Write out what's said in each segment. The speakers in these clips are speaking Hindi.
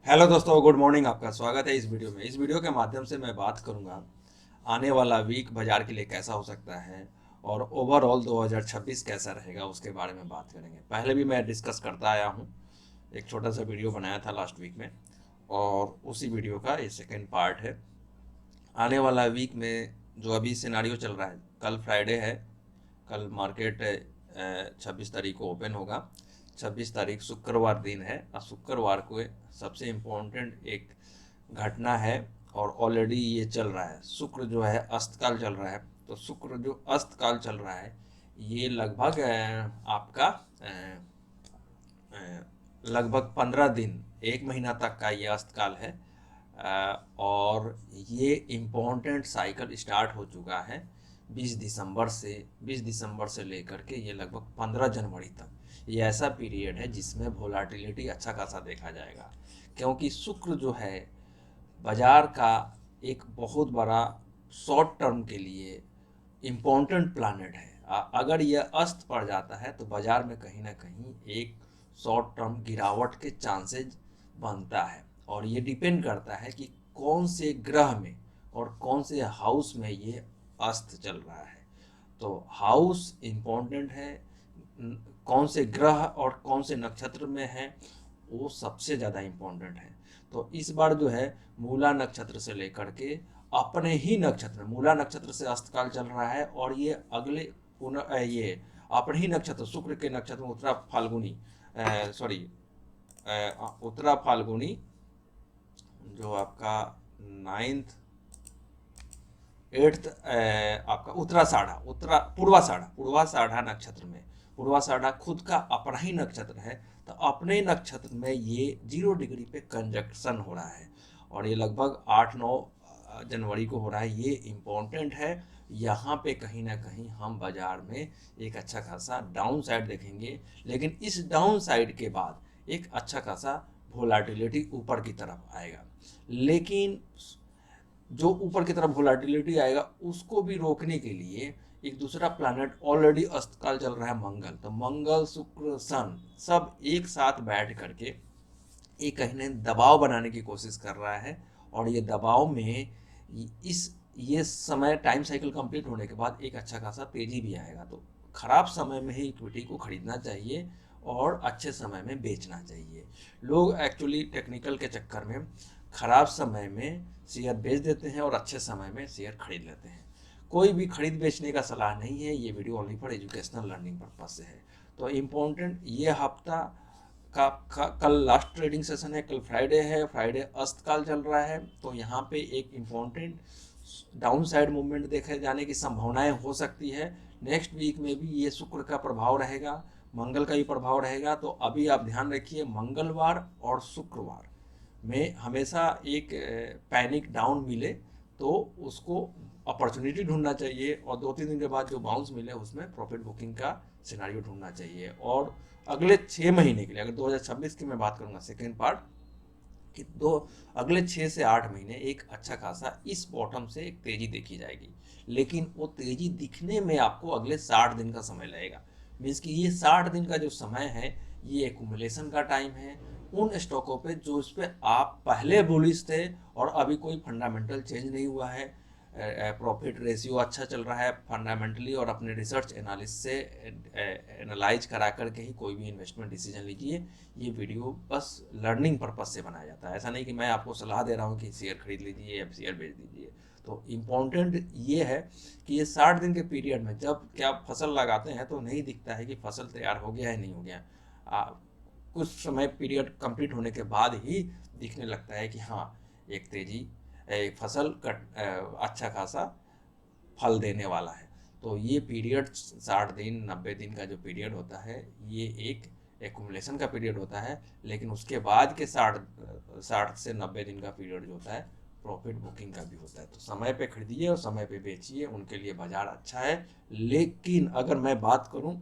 हेलो दोस्तों, गुड मॉर्निंग। आपका स्वागत है इस वीडियो में। इस वीडियो के माध्यम से मैं बात करूंगा आने वाला वीक बाजार के लिए कैसा हो सकता है और ओवरऑल 2026 कैसा रहेगा, उसके बारे में बात करेंगे। पहले भी मैं डिस्कस करता आया हूं, एक छोटा सा वीडियो बनाया था लास्ट वीक में, और उसी वीडियो का ये सेकेंड पार्ट है। आने वाला वीक में जो अभी सिनारियो चल रहा है, कल फ्राइडे है, कल मार्केट 26 तारीख को ओपन होगा। 26 तारीख शुक्रवार दिन है, और शुक्रवार को सबसे इम्पोर्टेंट एक घटना है, और ऑलरेडी ये चल रहा है। शुक्र जो है अस्तकाल चल रहा है, तो शुक्र जो अस्तकाल चल रहा है ये लगभग आपका लगभग 15 दिन, एक महीना तक का ये अस्तकाल है। और ये इम्पोर्टेंट साइकिल स्टार्ट हो चुका है 20 दिसंबर से लेकर के ये लगभग 15 जनवरी तक। ये ऐसा पीरियड है जिसमें वोलाटिलिटी अच्छा खासा देखा जाएगा, क्योंकि शुक्र जो है बाजार का एक बहुत बड़ा शॉर्ट टर्म के लिए इम्पोर्टेंट प्लानट है। अगर यह अस्त पड़ जाता है तो बाजार में कहीं ना कहीं एक शॉर्ट टर्म गिरावट के चांसेस बनता है, और ये डिपेंड करता है कि कौन से ग्रह में और कौन से हाउस में ये अस्त चल रहा है। तो हाउस इम्पोर्टेंट है, कौन से ग्रह और कौन से नक्षत्र में है वो सबसे ज़्यादा इम्पोर्टेंट है। तो इस बार जो है मूला नक्षत्र से लेकर के अपने ही नक्षत्र, मूला नक्षत्र से अस्तकाल चल रहा है, और ये अगले ये अपने ही नक्षत्र शुक्र के नक्षत्र में उत्तरा फाल्गुनी सॉरी उत्तरा फाल्गुनी जो आपका 9th 8th आपका पूर्वाषाढ़ा नक्षत्र में, पूर्वाषाढ़ा खुद का अपना ही नक्षत्र है, तो अपने नक्षत्र में ये 0 डिग्री पे कंजक्शन हो रहा है, और ये लगभग 8-9 जनवरी को हो रहा है। ये इम्पोर्टेंट है। यहाँ पे कहीं ना कहीं हम बाजार में एक अच्छा खासा डाउन साइड देखेंगे, लेकिन इस डाउन साइड के बाद एक अच्छा खासा वोलाटिलिटी ऊपर की तरफ आएगा। लेकिन जो ऊपर की तरफ वोलाटिलिटी आएगा उसको भी रोकने के लिए एक दूसरा प्लैनेट ऑलरेडी अस्तकाल चल रहा है, मंगल। तो मंगल शुक्र सन सब एक साथ बैठ करके एक कहीं ना दबाव बनाने की कोशिश कर रहा है, और ये दबाव में इस ये समय टाइम साइकिल कंप्लीट होने के बाद एक अच्छा खासा तेजी भी आएगा। तो खराब समय में ही इक्विटी को खरीदना चाहिए और अच्छे समय में बेचना चाहिए। लोग एक्चुअली टेक्निकल के चक्कर में खराब समय में शेयर बेच देते हैं और अच्छे समय में शेयर खरीद लेते हैं। कोई भी खरीद बेचने का सलाह नहीं है, ये video only for educational learning purpose से है। तो इम्पोर्टेंट ये हफ्ता कल लास्ट ट्रेडिंग सेशन है, कल फ्राइडे है, फ्राइडे अस्तकाल चल रहा है, तो यहाँ पे एक इम्पोर्टेंट डाउन साइड मूवमेंट देखे जाने की संभावनाएं हो सकती है। नेक्स्ट वीक में भी ये शुक्र का प्रभाव रहेगा, मंगल का भी प्रभाव रहेगा। तो अभी आप ध्यान रखिए, मंगलवार और शुक्रवार में हमेशा एक पैनिक डाउन मिले तो उसको अपॉर्चुनिटी ढूंढना चाहिए, और 2-3 दिन के बाद जो बाउंस मिले उसमें प्रॉफिट बुकिंग का सिनारियो ढूंढना चाहिए। और अगले 6 महीने के लिए, अगर 2026 की मैं बात करूंगा सेकेंड पार्ट, कि अगले 6 से 8 महीने एक अच्छा खासा इस बॉटम से एक तेजी देखी जाएगी, लेकिन वो तेजी दिखने में आपको अगले 60 दिन का समय लगेगा। मीन्स कि ये 60 दिन का जो समय है ये एक्यूमुलेशन का टाइम है उन स्टॉकों पे जो उस पर आप पहले बुलिश थे और अभी कोई फंडामेंटल चेंज नहीं हुआ है, प्रॉफिट रेशियो अच्छा चल रहा है फंडामेंटली, और अपने रिसर्च एनालिसिस से एनालाइज करा करके ही कोई भी इन्वेस्टमेंट डिसीजन लीजिए। ये वीडियो बस लर्निंग पर्पज से बनाया जाता है, ऐसा नहीं कि मैं आपको सलाह दे रहा हूँ कि शेयर खरीद लीजिए या शेयर बेच दीजिए। तो इम्पोर्टेंट ये है कि ये 60 दिन के पीरियड में जब क्या फसल लगाते हैं तो नहीं दिखता है कि फसल तैयार हो गया है नहीं हो गया, कुछ समय पीरियड कंप्लीट होने के बाद ही दिखने लगता है कि हाँ एक तेजी एक फसल अच्छा खासा फल देने वाला है। तो ये पीरियड 60 दिन 90 दिन का जो पीरियड होता है ये एक एकुमुलेशन का पीरियड होता है, लेकिन उसके बाद के 60 से 90 दिन का पीरियड जो होता है प्रॉफिट बुकिंग का भी होता है। तो समय पे खरीदिए और समय पे बेचिए, उनके लिए बाजार अच्छा है। लेकिन अगर मैं बात करूं,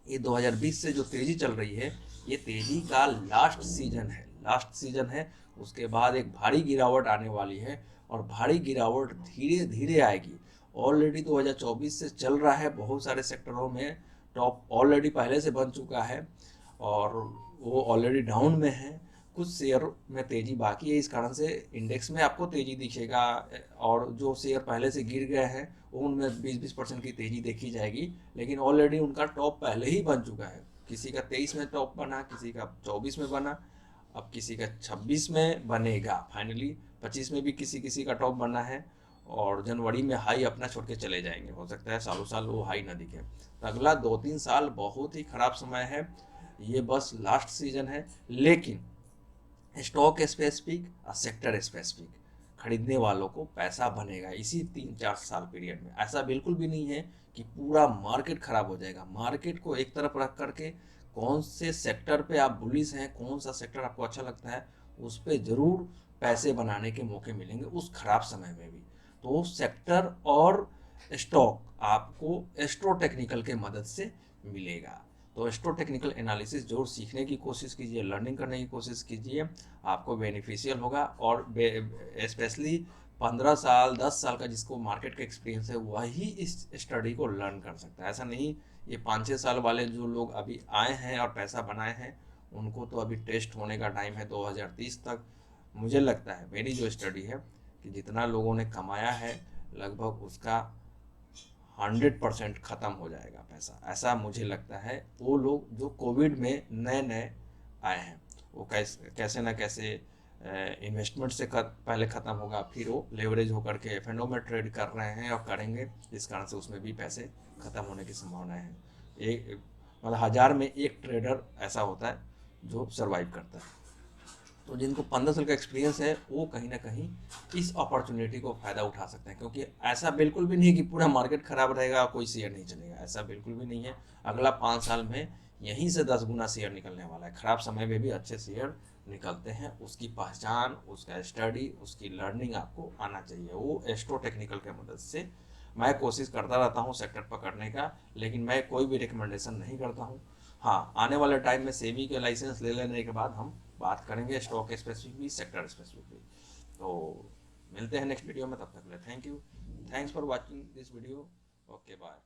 ये 2020 से जो तेजी चल रही है ये तेजी का लास्ट सीजन है। उसके बाद एक भारी गिरावट आने वाली है, और भारी गिरावट धीरे धीरे आएगी। ऑलरेडी 2024 से चल रहा है, बहुत सारे सेक्टरों में टॉप ऑलरेडी पहले से बन चुका है और वो ऑलरेडी डाउन में है। कुछ शेयर में तेजी बाकी है, इस कारण से इंडेक्स में आपको तेजी दिखेगा, और जो शेयर पहले से गिर गए हैं उनमें 20-20% की तेजी देखी जाएगी, लेकिन ऑलरेडी उनका टॉप पहले ही बन चुका है। किसी का 23 में टॉप बना, किसी का 24 में बना, अब किसी का 26 में बनेगा फाइनली, 25 में भी किसी किसी का टॉप बना है, और जनवरी में हाई अपना छोड़ के चले जाएंगे, हो सकता है सालों साल वो हाई ना दिखे। तो अगला 2-3 साल बहुत ही खराब समय है, ये बस लास्ट सीजन है, लेकिन स्टॉक स्पेसिफिक और सेक्टर स्पेसिफिक खरीदने वालों को पैसा बनेगा इसी 3-4 साल पीरियड में। ऐसा बिल्कुल भी नहीं है कि पूरा मार्केट खराब हो जाएगा। मार्केट को एक तरफ रख करके कौन से सेक्टर पे आप बुलिश हैं, कौन सा सेक्टर आपको अच्छा लगता है, उस पर जरूर पैसे बनाने के मौके मिलेंगे उस खराब समय में भी। तो सेक्टर और स्टॉक आपको एस्ट्रो टेक्निकल के मदद से मिलेगा। तो एस्ट्रो टेक्निकल एनालिसिस जरूर सीखने की कोशिश कीजिए, लर्निंग करने की कोशिश कीजिए, आपको बेनिफिशियल होगा। और स्पेशली 15 साल 10 साल का जिसको मार्केट का एक्सपीरियंस है वही इस स्टडी को लर्न कर सकता है। ऐसा नहीं ये 5-6 साल वाले जो लोग अभी आए हैं और पैसा बनाए हैं उनको तो अभी टेस्ट होने का टाइम है 2030 तक। मुझे लगता है, मेरी जो स्टडी है, कि जितना लोगों ने कमाया है लगभग उसका 100% ख़त्म हो जाएगा पैसा, ऐसा मुझे लगता है। वो लोग जो कोविड में नए नए आए हैं वो कैसे ना कैसे इन्वेस्टमेंट से पहले ख़त्म होगा, फिर वो लेवरेज होकर के एफ&ओ में ट्रेड कर रहे हैं और करेंगे, इस कारण से उसमें भी पैसे ख़त्म होने की संभावना है। एक मतलब 1000 में एक ट्रेडर ऐसा होता है जो सर्वाइव करता है। तो जिनको 15 साल का एक्सपीरियंस है वो कहीं ना कहीं इस अपॉर्चुनिटी को फ़ायदा उठा सकते हैं, क्योंकि ऐसा बिल्कुल भी नहीं है कि पूरा मार्केट खराब रहेगा कोई शेयर नहीं चलेगा, ऐसा बिल्कुल भी नहीं है। अगला 5 साल में यहीं से 10 गुना शेयर निकलने वाला है। खराब समय में भी अच्छे शेयर निकलते हैं, उसकी पहचान, उसका स्टडी, उसकी लर्निंग आपको आना चाहिए, वो एस्ट्रो टेक्निकल के मदद से। मैं कोशिश करता रहता हूँ सेक्टर पकड़ने का, लेकिन मैं कोई भी रिकमेंडेशन नहीं करता हूँ। हाँ, आने वाले टाइम में सेबी के लाइसेंस ले लेने के बाद हम बात करेंगे स्टॉक स्पेसिफिक भी, सेक्टर स्पेसिफिक भी। तो मिलते हैं नेक्स्ट वीडियो में, तब तक के लिए thank you, thanks for watching this video, okay bye.